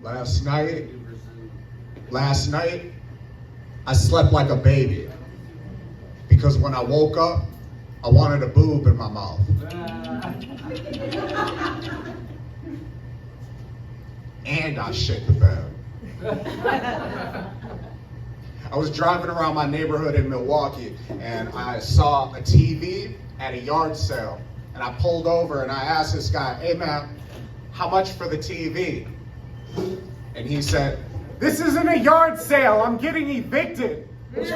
Last night, I slept like a baby. Because when I woke up, I wanted a boob in my mouth. And I shit the bed. I was driving around my neighborhood in Milwaukee, and I saw a TV at a yard sale. And I pulled over and I asked this guy, "Hey man, how much for the TV?" And he said, "This isn't a yard sale, I'm getting evicted." It's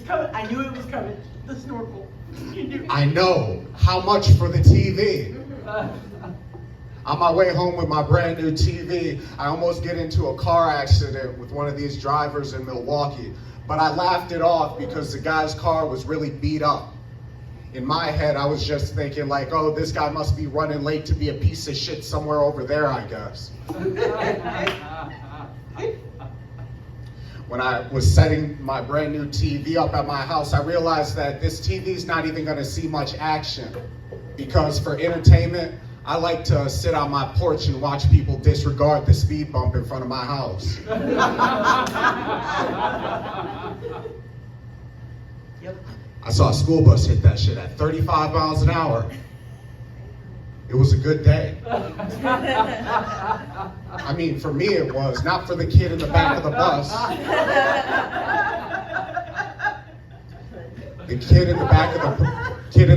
coming. I knew it was coming. The snorkel. I know. How much for the TV? On my way home with my brand new TV, I almost get into a car accident with one of these drivers in Milwaukee. But I laughed it off because the guy's car was really beat up. In my head, I was just thinking like, oh, this guy must be running late to be a piece of shit somewhere over there, I guess. When I was setting my brand new TV up at my house, I realized that this TV's not even gonna see much action. Because for entertainment, I like to sit on my porch and watch people disregard the speed bump in front of my house. Yep. I saw a school bus hit that shit at 35 miles an hour. It was a good day. I mean, for me it was, not for the kid in the back of the bus. The kid in the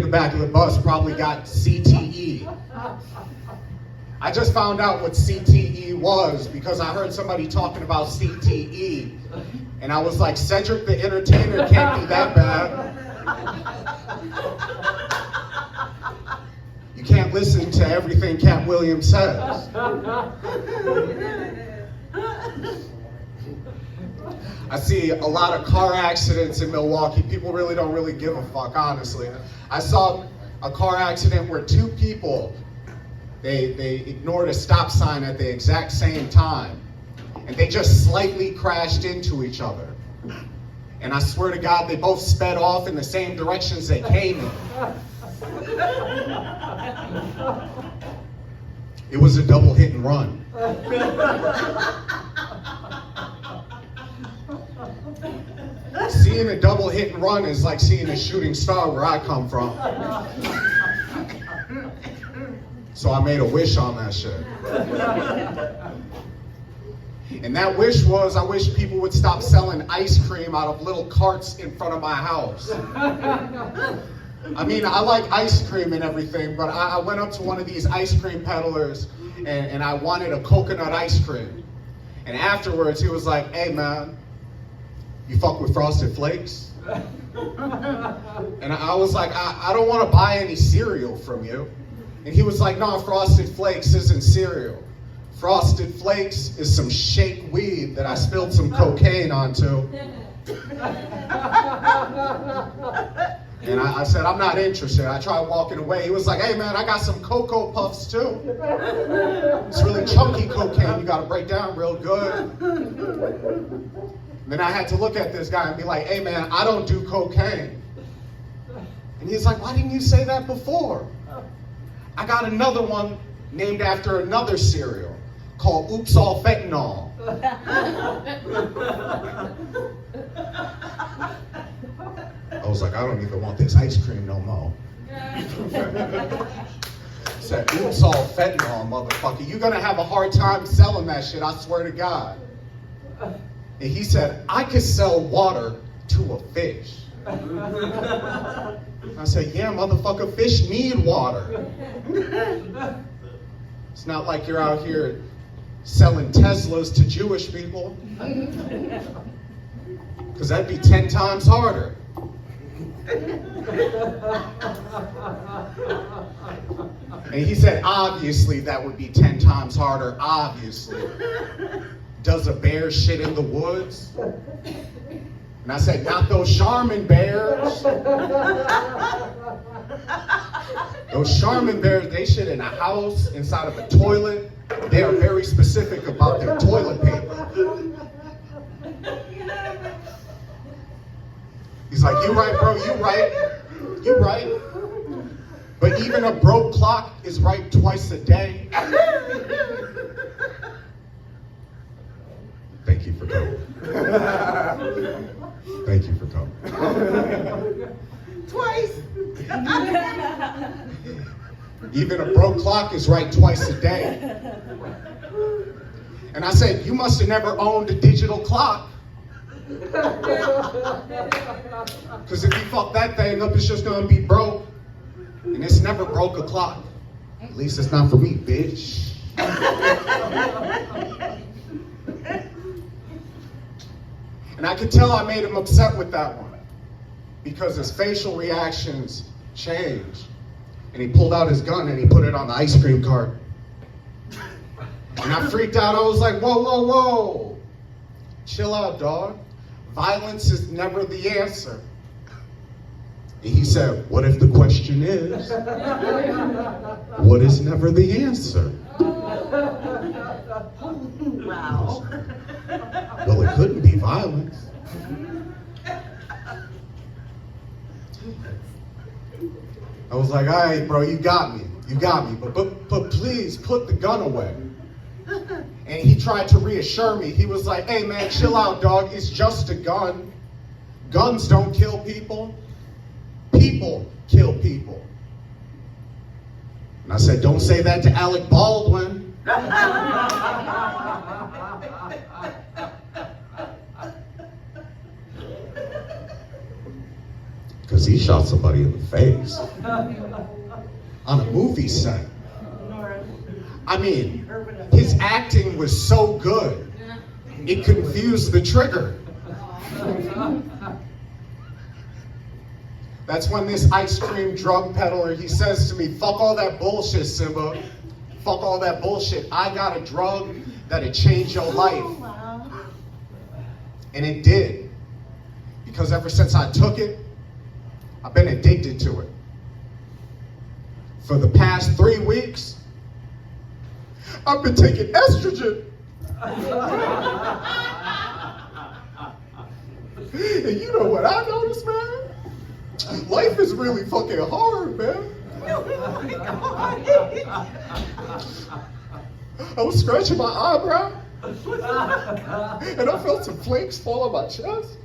back of the bus probably got CTE. I just found out what CTE was because I heard somebody talking about CTE. And I was like, Cedric the Entertainer can't be that bad. You can't listen to everything Cat Williams says. I see a lot of car accidents in Milwaukee. People really don't give a fuck, honestly. I saw a car accident where two people, they ignored a stop sign at the exact same time. And they just slightly crashed into each other. And I swear to God, they both sped off in the same directions they came in. It was a double hit and run. Seeing a double hit and run is like seeing a shooting star where I come from. So I made a wish on that shit. And that wish was, I wish people would stop selling ice cream out of little carts in front of my house. I mean, I like ice cream and everything, but I went up to one of these ice cream peddlers and I wanted a coconut ice cream. And afterwards, he was like, "Hey man, you fuck with Frosted Flakes?" And I was like, I don't want to buy any cereal from you. And he was like, "No, Frosted Flakes isn't cereal. Frosted Flakes is some shake weed that I spilled some cocaine onto." And I said, "I'm not interested." I tried walking away. He was like, "Hey man, I got some Cocoa Puffs too. It's really chunky cocaine. You gotta break down real good." Then I had to look at this guy and be like, "Hey man, I don't do cocaine." And he's like, "Why didn't you say that before?" I got another one named after another cereal called Oops All Fentanyl. I was like, I don't even want this ice cream no more. Said, "Oops All Fentanyl, motherfucker. You're gonna have a hard time selling that shit, I swear to God." And he said, "I could sell water to a fish." I said, "Yeah, motherfucker, fish need water. It's not like you're out here selling Teslas to Jewish people. Because that'd be 10 times harder." And he said, "Obviously that would be 10 times harder, obviously. Does a bear shit in the woods?" And I said, "Not those Charmin bears. Those Charmin bears, they shit in a house, inside of a toilet. They are very specific about their toilet paper." He's like, "You right, bro, you right. You right." But even a broke clock is right twice a day. Thank you for coming. Thank you for coming. Twice. Even a broke clock is right twice a day. And I said, you must have never owned a digital clock. Because if you fuck that thing up, it's just gonna be broke. And it's never broke a clock. At least it's not for me, bitch. And I could tell I made him upset with that one. Because his facial reactions changed. And he pulled out his gun and he put it on the ice cream cart. And I freaked out. I was like, whoa, whoa, whoa. Chill out, dog. Violence is never the answer. And he said, what if the question is, what is never the answer? Wow. Well, it couldn't be violence. I was like, all right, bro, you got me. You got me. But please put the gun away. And he tried to reassure me. He was like, hey, man, chill out, dog. It's just a gun. Guns don't kill people. People kill people. And I said, don't say that to Alec Baldwin. Because he shot somebody in the face on a movie set. I mean, his acting was so good, it confused the trigger. That's when this ice cream drug peddler, he says to me, fuck all that bullshit, Simba. Fuck all that bullshit. I got a drug that'll change your life. And it did. Because ever since I took it, I've been addicted to it. For the past 3 weeks, I've been taking estrogen. And you know what I noticed, man? Life is really fucking hard, man. Oh my God. I was scratching my eyebrow, and I felt some flakes fall on my chest.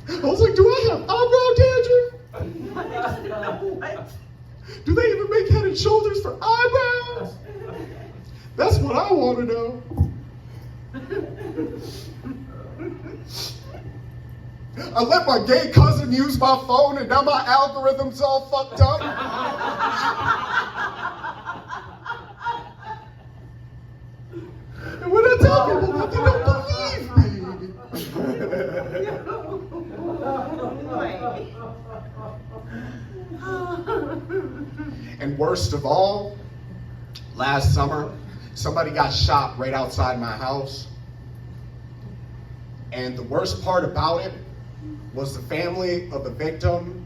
I was like, do I have eyebrow dandruff? What? Do they even make Head and Shoulders for eyebrows? That's what I want to know. I let my gay cousin use my phone and now my algorithm's all fucked up. And when I tell people that, they don't believe me. And worst of all, last summer, somebody got shot right outside my house. And the worst part about it was the family of the victim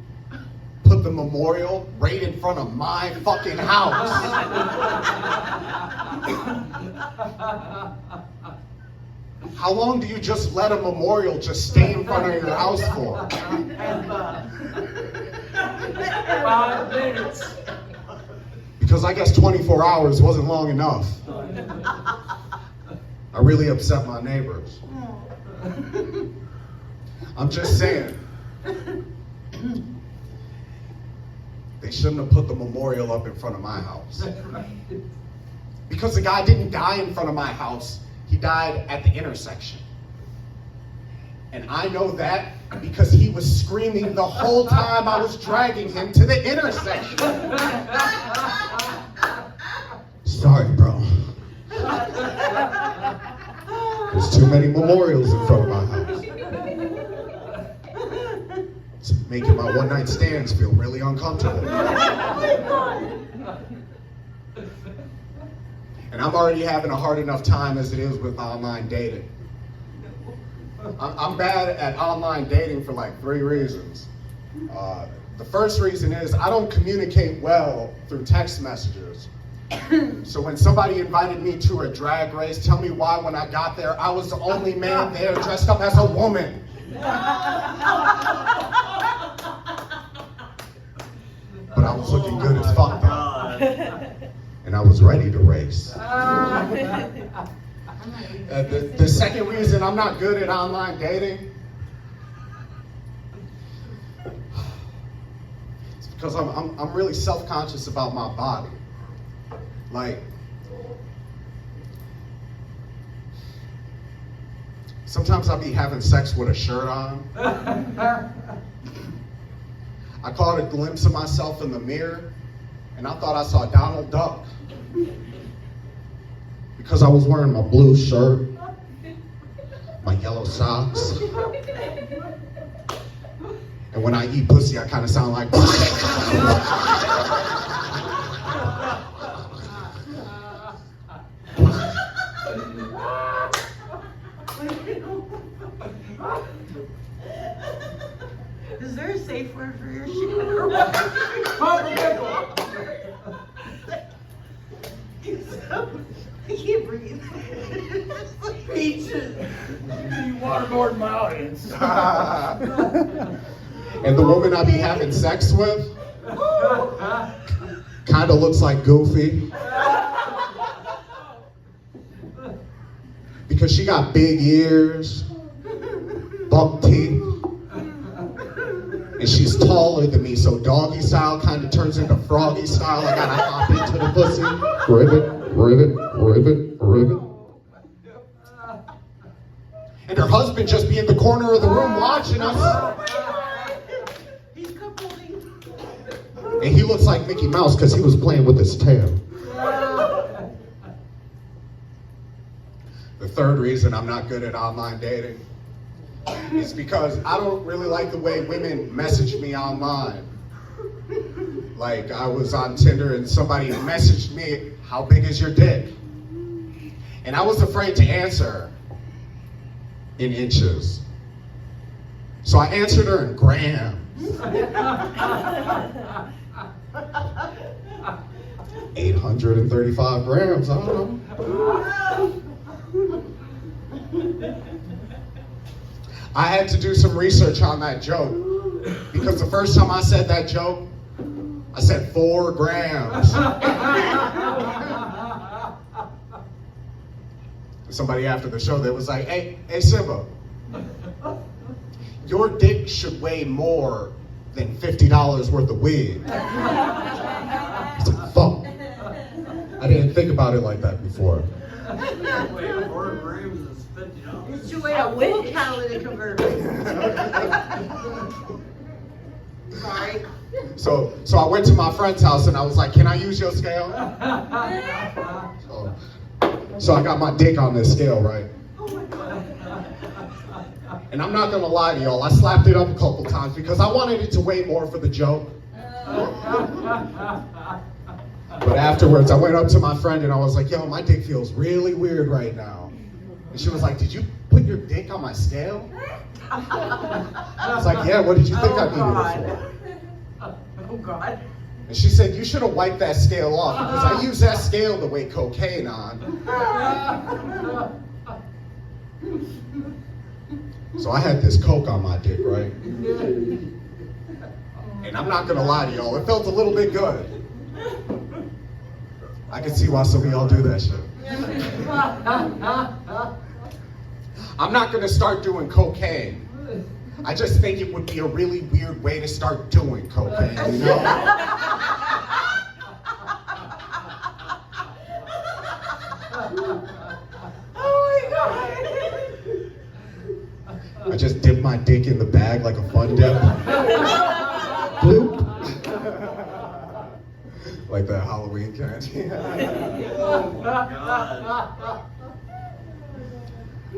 put the memorial right in front of my fucking house. How long do you just let a memorial just stay in front of your house for? 5 minutes. Because I guess 24 hours wasn't long enough. I really upset my neighbors. I'm just saying. They shouldn't have put the memorial up in front of my house. Because the guy didn't die in front of my house. He died at the intersection. And I know that because he was screaming the whole time I was dragging him to the intersection. Sorry, bro. There's too many memorials in front of my house. It's making my one-night stands feel really uncomfortable. And I'm already having a hard enough time as it is with online dating. I'm bad at online dating for like 3 reasons. The first reason is I don't communicate well through text messages. So when somebody invited me to a drag race, tell me why when I got there, I was the only man there dressed up as a woman. But I was looking good as fuck though. And I was ready to race. The second reason I'm not good at online dating is because I'm really self-conscious about my body. Like, sometimes I'll be having sex with a shirt on. I caught a glimpse of myself in the mirror, and I thought I saw Donald Duck. Because I was wearing my blue shirt, my yellow socks. And when I eat pussy, I kind of sound like... Is there a safe word for your shit or what? I can't breathe. It's like peaches. You waterboard my audience. And the woman I be having sex with kind of looks like Goofy. Because she got big ears, buck teeth, and she's taller than me, so doggy style kind of turns into froggy style. I gotta hop into the pussy. Ribbit, ribbit, ribbit, ribbit. And her husband just be in the corner of the room watching us. He's cuckolding. And he looks like Mickey Mouse because he was playing with his tail. The third reason I'm not good at online dating is because I don't really like the way women message me online. Like, I was on Tinder and somebody messaged me, "How big is your dick?" And I was afraid to answer her in inches. So I answered her in grams. 835 grams, I don't know. I had to do some research on that joke because the first time I said that joke, I said 4 grams. Somebody after the show, they was like, hey Simba, your dick should weigh more than $50 worth of weed. I was like, fuck. I didn't think about it like that before. Wait, 4 grams is $50. It should weigh a full catalytic converter. Sorry. So I went to my friend's house and I was like, can I use your scale? So I got my dick on this scale, right? Oh my God. And I'm not gonna lie to y'all, I slapped it up a couple times because I wanted it to weigh more for the joke. But afterwards, I went up to my friend and I was like, yo, my dick feels really weird right now. And she was like, did you put your dick on my scale? I was like, yeah, what did you think I needed it for? Oh God. And she said, you should have wiped that scale off because I use that scale to weigh cocaine on. So I had this coke on my dick, right? And I'm not gonna lie to y'all, it felt a little bit good. I can see why some of y'all do that shit. I'm not gonna start doing cocaine. I just think it would be a really weird way to start doing cocaine, you know? Oh my God. I just dip my dick in the bag like a fun dip. Bloop. Like that Halloween candy.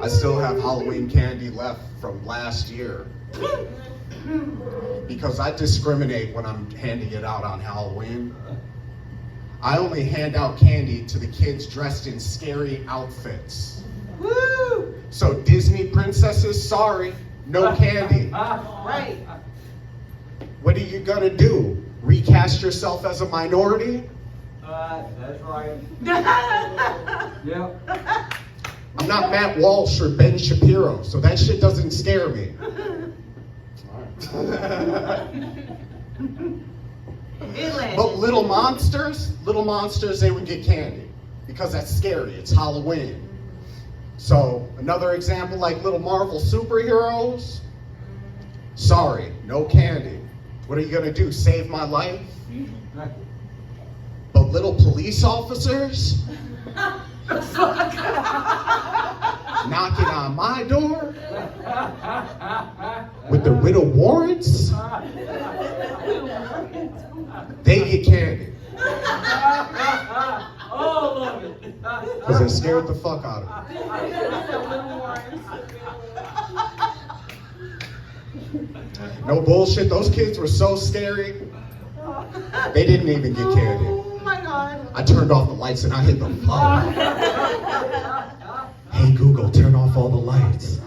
I still have Halloween candy left from last year. Because I discriminate when I'm handing it out on Halloween. I only hand out candy to the kids dressed in scary outfits. Woo! So Disney princesses, sorry, no candy. Right. What are you gonna do? Recast yourself as a minority? That's right. Yep. I'm not Matt Walsh or Ben Shapiro, so that shit doesn't scare me. It landed. But little monsters, they would get candy because that's scary. It's Halloween. So another example, like little Marvel superheroes. Sorry, no candy. What are you gonna do? Save my life? But little police officers knocking on my door with the writ of warrants, they get candy. All of it. Because they scared the fuck out of me. No bullshit, those kids were so scary, they didn't even get candy. Oh my God. I turned off the lights and I hit the floor. Hey Google, turn off all the lights.